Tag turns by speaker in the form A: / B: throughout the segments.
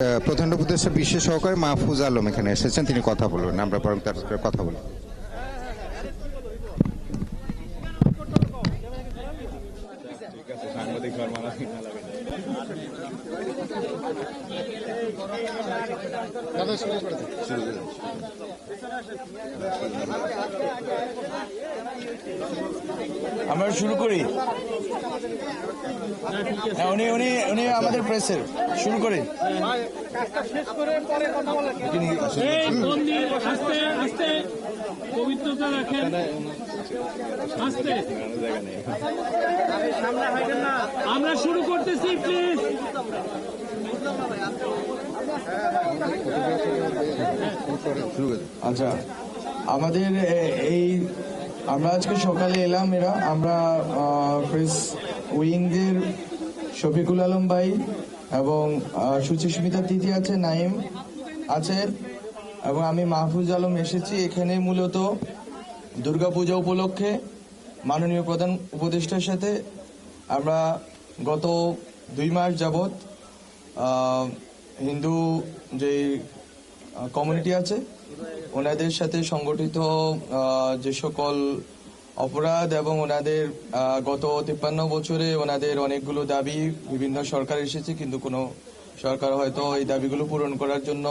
A: প্রধান উপদেষ্টা বিশেষ সহকারী মাহফুজ আলম এখানে এসেছেন, তিনি কথা বলবেন। আমরা বরং তার সাথে কথা বলি।
B: আমরা শুরু করি। উনি উনি উনি আমাদের প্রেসের শুরু করি।
C: পবিত্রতা রাখেন, আস্তে আমরা শুরু করতেছি, প্লিজ।
B: আচ্ছা, আমাদের এই আমরা আজকে সকালে এলাম, আমরা প্রেস উইংয়ের শফিকুল আলম ভাই এবং সুচিস্মিতা তিথি আছে, নাইম আছে এবং আমি মাহফুজ আলম এসেছি এখানে মূলত দুর্গাপূজা উপলক্ষে মাননীয় প্রধান উপদেষ্টার সাথে আমরা গত 2 মাস যাবৎ হিন্দু যে কমিউনিটি আছে ওনাদের সাথে সংগঠিত যে সকল অপরাধ এবং ওনাদের গত 53 বছরে ওনাদের অনেকগুলো দাবি বিভিন্ন সরকার এসেছে, কিন্তু কোনো সরকার হয়তো এই দাবিগুলো পূরণ করার জন্য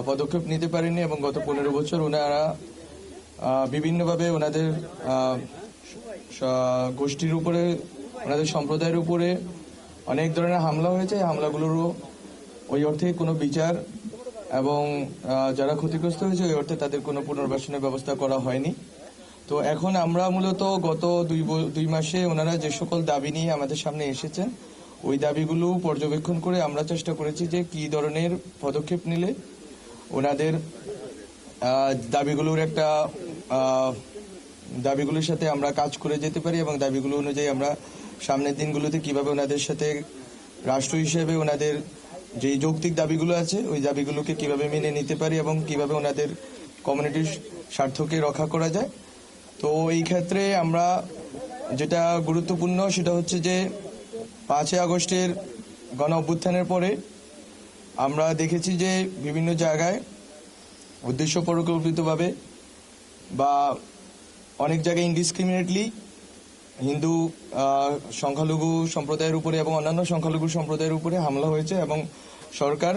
B: পদক্ষেপ নিতে পারেনি এবং গত 15 বছর ওনারা বিভিন্নভাবে ওনাদের গোষ্ঠীর উপরে, ওনাদের সম্প্রদায়ের উপরে অনেক ধরনের হামলা হয়েছে। এই হামলাগুলোরও ওই অর্থে কোনো বিচার এবং যারা ক্ষতিগ্রস্ত হয়েছে ওই অর্থে তাদের কোনো পুনর্বাসনের ব্যবস্থা করা হয়নি। তো এখন আমরা মূলত গত 2 মাসে ওনারা যে সকল দাবি নিয়ে আমাদের সামনে এসেছেন ওই দাবিগুলো পর্যবেক্ষণ করে আমরা চেষ্টা করেছি যে কি ধরনের পদক্ষেপ নিলে ওনাদের দাবিগুলোর সাথে আমরা কাজ করে যেতে পারি এবং দাবিগুলো অনুযায়ী আমরা সামনের দিনগুলোতে কিভাবে ওনাদের সাথে রাষ্ট্র হিসেবে ওনাদের যে যৌক্তিক দাবিগুলো আছে ওই দাবিগুলোকে কিভাবে মেনে নিতে পারি এবং কিভাবে ওনাদের কমিউনিটির স্বার্থকে রক্ষা করা যায়। তো এই ক্ষেত্রে আমরা যেটা গুরুত্বপূর্ণ সেটা হচ্ছে যে 5 আগস্টের গণ অভ্যুত্থানের পরে আমরা দেখেছি যে বিভিন্ন জায়গায় উদ্দেশ্য পরিকল্পিতভাবে বা অনেক জায়গায় ইনডিসক্রিমিনেটলি হিন্দু সংখ্যালঘু সম্প্রদায়ের উপরে এবং অন্যান্য সংখ্যালঘু সম্প্রদায়ের উপরে হামলা হয়েছে এবং সরকার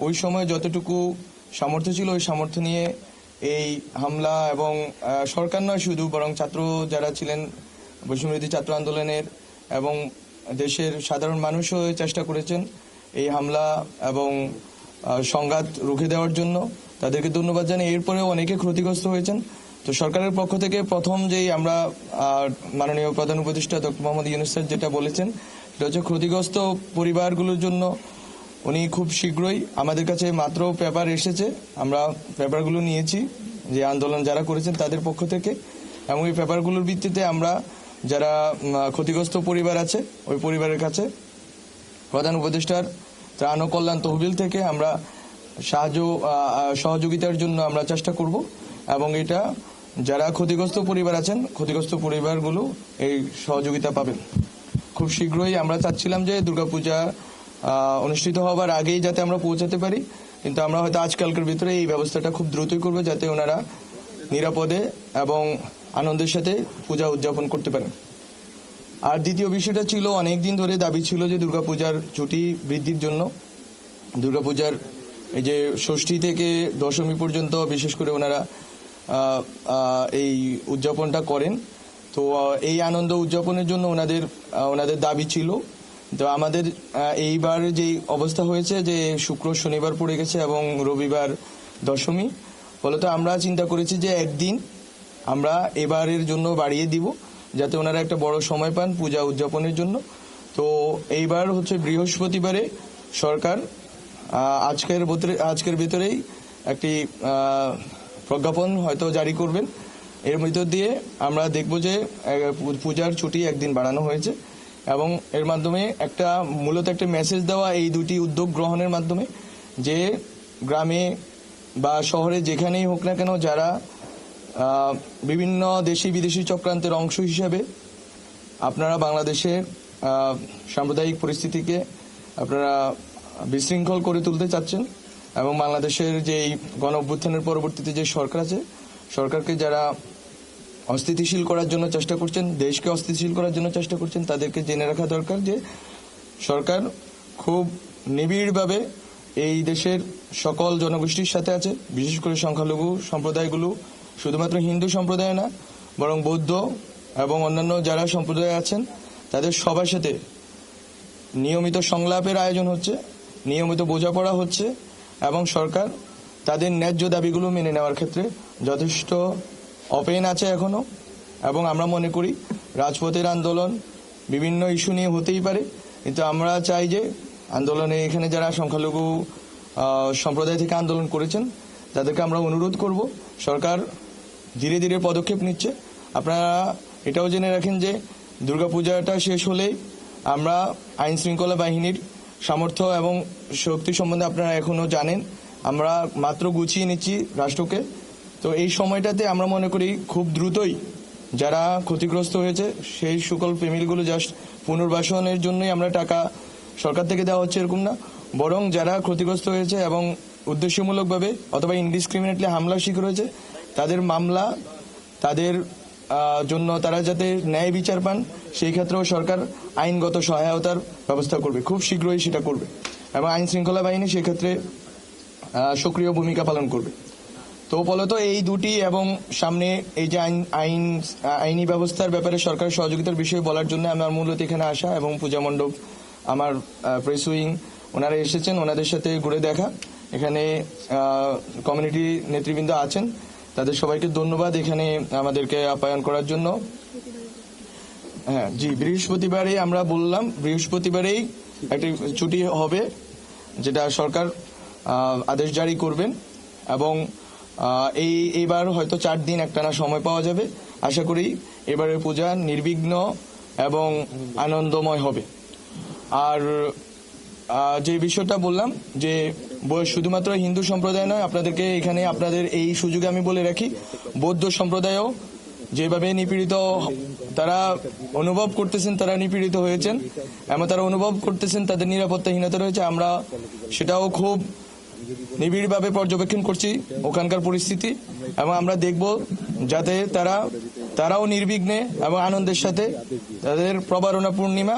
B: ওই সময় যতটুকু সামর্থ্য ছিল ওই সামর্থ্য নিয়ে এই হামলা এবং সরকার নয় শুধু, বরং ছাত্র যারা ছিলেন বৈষম্যবিরোধী ছাত্র আন্দোলনের এবং দেশের সাধারণ মানুষও চেষ্টা করেছেন এই হামলা এবং সংঘাত রুখে দেওয়ার জন্য। তাদেরকে ধন্যবাদ জানাই। এরপরেও অনেকে ক্ষতিগ্রস্ত হয়েছেন। তো সরকারের পক্ষ থেকে প্রথম যেই আমরা মাননীয় প্রধান উপদেষ্টা ডক্টর মোহাম্মদ ইউনূস স্যার যেটা বলেছেন সেটা হচ্ছে ক্ষতিগ্রস্ত পরিবারগুলোর জন্য উনি খুব শীঘ্রই, আমাদের কাছে মাত্র পেপার এসেছে, আমরা পেপারগুলো নিয়েছি যে আন্দোলন যারা করেছেন তাদের পক্ষ থেকে, এবং এই পেপারগুলোর ভিত্তিতে আমরা যারা ক্ষতিগ্রস্ত পরিবার আছে ওই পরিবারের কাছে প্রধান উপদেষ্টার ত্রাণ ও কল্যাণ তহবিল থেকে আমরা সহযোগিতার জন্য আমরা চেষ্টা করব এবং এটা যারা ক্ষতিগ্রস্ত পরিবার আছেন ক্ষতিগ্রস্ত পরিবারগুলো এই সহযোগিতা পাবেন। খুব শীঘ্রই আমরা চাচ্ছিলাম যে দুর্গাপূজা অনুষ্ঠিত হবার আগেই যাতে আমরা পৌঁছাতে পারি, কিন্তু আমরা হয়তো আজকালকার ভিতরে এই ব্যবস্থাটা খুব দ্রুতই করবো যাতে ওনারা নিরাপদে এবং আনন্দের সাথে পূজা উদযাপন করতে পারেন। আর দ্বিতীয় বিষয়টা ছিল, অনেকদিন ধরে দাবি ছিল যে দুর্গাপূজার ছুটি বৃদ্ধির জন্য। দুর্গাপূজার এই যে ষষ্ঠী থেকে দশমী পর্যন্ত বিশেষ করে ওনারা এই উদযাপনটা করেন, তো এই আনন্দ উদযাপনের জন্য ওনাদের দাবি ছিল। তো আমাদের এইবার যে অবস্থা হয়েছে যে শুক্র শনিবার পড়ে গেছে এবং রবিবার দশমী, ফলত আমরা চিন্তা করেছি যে একদিন আমরা এবারের জন্য বাড়িয়ে দিব যাতে ওনারা একটা বড় সময় পান পূজা উদযাপনের জন্য। তো এইবার হচ্ছে বৃহস্পতিবারে সরকার আজকের ভিতরেই একটি প্রজ্ঞাপন হয়তো জারি করবেন। এর মধ্য দিয়ে আমরা দেখব যে পূজার ছুটি একদিন বাড়ানো হয়েছে এবং এর মাধ্যমে মূলত একটা মেসেজ দেওয়া এই দুটি উদ্যোগ গ্রহণের মাধ্যমে যে গ্রামে বা শহরে যেখানেই হোক না কেন যারা বিভিন্ন দেশি বিদেশি চক্রান্তের অংশ হিসেবে আপনারা বাংলাদেশের সাম্প্রদায়িক পরিস্থিতিকে আপনারা বিশৃঙ্খল করে তুলতে চাচ্ছেন এবং বাংলাদেশের যে গণ অভ্যুত্থানের পরবর্তীতে যে সরকার আছে, সরকারকে যারা অস্থিতিশীল করার জন্য চেষ্টা করছেন, দেশকে অস্থিতিশীল করার জন্য চেষ্টা করছেন, তাদেরকে জেনে রাখা দরকার যে সরকার খুব নিবিড়ভাবে এই দেশের সকল জনগোষ্ঠীর সাথে আছে, বিশেষ করে সংখ্যালঘু সম্প্রদায়গুলো, শুধুমাত্র হিন্দু সম্প্রদায় না, বরং বৌদ্ধ এবং অন্যান্য যারা সম্প্রদায় আছেন তাদের সবার সাথে নিয়মিত সংলাপের আয়োজন হচ্ছে, নিয়মিত বোঝাপড়া হচ্ছে এবং সরকার তাদের ন্যায্য দাবিগুলো মেনে নেওয়ার ক্ষেত্রে যথেষ্ট ওপেন আছে এখনো। এবং আমরা মনে করি রাজপথের আন্দোলন বিভিন্ন ইস্যু নিয়ে হতেই পারে, কিন্তু আমরা চাই যে আন্দোলনে এখানে যারা সংখ্যালঘু সম্প্রদায় থেকে আন্দোলন করেছেন তাদেরকে আমরা অনুরোধ করব, সরকার ধীরে ধীরে পদক্ষেপ নিচ্ছে। আপনারা এটাও জেনে রাখেন যে দুর্গাপূজাটা শেষ হলেই আমরা আইন শৃঙ্খলা বাহিনীর সামর্থ্য এবং শক্তি সম্বন্ধে আপনারা এখনো জানেন, আমরা মাত্র গুছিয়ে নিচ্ছি রাষ্ট্রকে। তো এই সময়টাতে আমরা মনে করি খুব দ্রুতই যারা ক্ষতিগ্রস্ত হয়েছে সেই সকল ফ্যামিলিগুলো জাস্ট পুনর্বাসনের জন্যই আমরা টাকা সরকার থেকে দেওয়া হচ্ছে এরকম না, বরং যারা ক্ষতিগ্রস্ত হয়েছে এবং উদ্দেশ্যমূলকভাবে অথবা ইনডিসক্রিমিনেটলি হামলার শিকার হয়েছে তাদের মামলা, তাদের জন্য তারা যাতে ন্যায় বিচার পান সেই ক্ষেত্রেও সরকার আইনগত সহায়তার ব্যবস্থা করবে, খুব শীঘ্রই সেটা করবে এবং আইন শৃঙ্খলা বাহিনী সেক্ষেত্রে সক্রিয় ভূমিকা পালন করবে। তো ফলত এই দুটি এবং সামনে এই যে আইনি ব্যবস্থার ব্যাপারে সরকারের সহযোগিতার বিষয়ে বলার জন্য আমার মূলত এখানে আসা এবং পূজা মণ্ডপ আমার প্রেস উইং ওনারা এসেছেন, ওনাদের সাথে ঘুরে দেখা। এখানে কমিউনিটি নেতৃবৃন্দ আছেন, তাদের সবাইকে ধন্যবাদ এখানে আমাদেরকে আপ্যায়ন করার জন্য। হ্যাঁ জি, বৃহস্পতিবারে আমরা বললাম বৃহস্পতিবারেই একটি ছুটি হবে যেটা সরকার আদেশ জারি করবেন এবং এইবার হয়তো 4 দিন একটানা সময় পাওয়া যাবে। আশা করি এবারের পূজা নির্বিঘ্ন এবং আনন্দময় হবে। আর যে বিষয়টা বললাম যে শুধুমাত্র হিন্দু সম্প্রদায় নয়, আপনাদেরকে এখানে আপনাদের এই সুযোগে আমি বলে রাখি বৌদ্ধ সম্প্রদায়ও যেভাবে নিপীড়িত তারা অনুভব করতেছেন, তারা নিপীড়িত হয়েছেন এবং তারা অনুভব করতেছেন তাদের নিরাপত্তাহীনতা রয়েছে। আমরা সেটাও খুব নিবিড়ভাবে পর্যবেক্ষণ করছি ওখানকার পরিস্থিতি এবং আমরা দেখব যাতে তারাও নির্বিঘ্নে এবং আনন্দের সাথে তাদের প্রবারণা পূর্ণিমা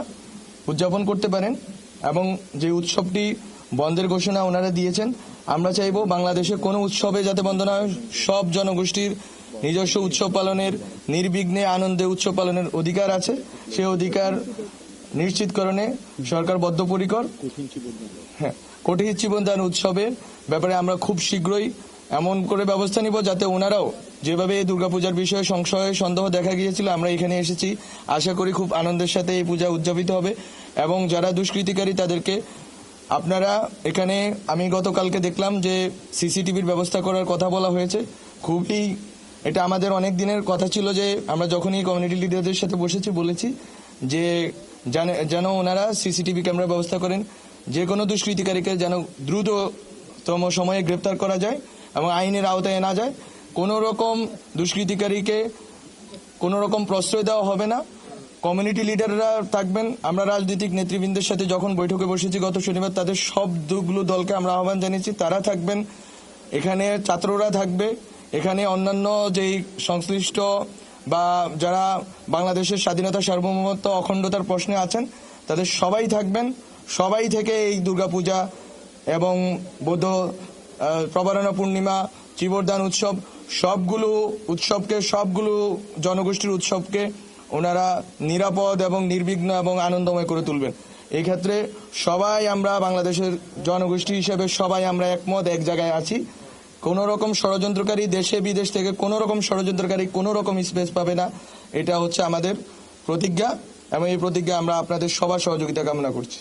B: উদযাপন করতে পারেন। এবং যে উৎসবটি বন্ধের ঘোষণা ওনারা দিয়েছেন, আমরা চাইব বাংলাদেশে কোনো উৎসবে যাতে বন্ধ না হয়, সব জনগোষ্ঠীর নিজস্ব উৎসব পালনের নির্বিঘ্নে আনন্দে উৎসব পালনের অধিকার আছে, সেই অধিকার নিশ্চিতকরণে সরকার বদ্ধপরিকর। হ্যাঁ, কোটির জীবনদান উৎসবের ব্যাপারে আমরা খুব শীঘ্রই এমন করে ব্যবস্থা নিব যাতে ওনারাও যেভাবে এই দুর্গাপূজার বিষয়ে সংশয় সন্দেহ দেখা গিয়েছিল, আমরা এখানে এসেছি আশা করি খুব আনন্দের সাথে এই পূজা উদযাপিত হবে। এবং যারা দুষ্কৃতিকারী তাদেরকে আপনারা এখানে, আমি গতকালকে দেখলাম যে সিসিটিভির ব্যবস্থা করার কথা বলা হয়েছে, খুবই এটা আমাদের অনেক দিনের কথা ছিল যে আমরা যখনই কমিউনিটি লিডারদের সাথে বলেছি যে যেন ওনারা সিসিটিভি ক্যামেরা ব্যবস্থা করেন, যে কোনো দুষ্কৃতিকারীকে যেন দ্রুততম সময়ে গ্রেপ্তার করা যায় এবং আইনের আওতায় আনা যায়। কোনো রকম দুষ্কৃতিকারীকে কোনো রকম প্রশ্রয় দেওয়া হবে না। কমিউনিটি লিডাররা থাকবেন। আমরা রাজনৈতিক নেতৃবৃন্দের সাথে যখন বৈঠকে বসেছি গত শনিবার, তাদের সবগুলো দলকে আমরা আহ্বান জানিয়েছি, তারা থাকবেন, এখানে ছাত্ররা থাকবে, এখানে অন্যান্য যেই সংশ্লিষ্ট বা যারা বাংলাদেশের স্বাধীনতা, সার্বভৌমত্ব, অখণ্ডতার প্রশ্নে আছেন তাদের সবাই থাকবেন। সবাই থেকে এই দুর্গাপূজা এবং বৌদ্ধ প্রবারণা পূর্ণিমা, চিবরদান উৎসব, সবগুলো জনগোষ্ঠীর উৎসবকে ওনারা নিরাপদ এবং নির্বিঘ্ন এবং আনন্দময় করে তুলবেন। এই ক্ষেত্রে সবাই আমরা বাংলাদেশের জনগোষ্ঠী হিসেবে সবাই আমরা একমত, এক জায়গায় আছি। কোন রকম ষড়যন্ত্রকারী, দেশে বিদেশ থেকে কোন রকম ষড়যন্ত্রকারী কোন রকম স্পেস পাবে না, এটা হচ্ছে আমাদের প্রতিজ্ঞা এবং এই প্রতিজ্ঞা আমরা আপনাদের সবার সহযোগিতা কামনা করছি।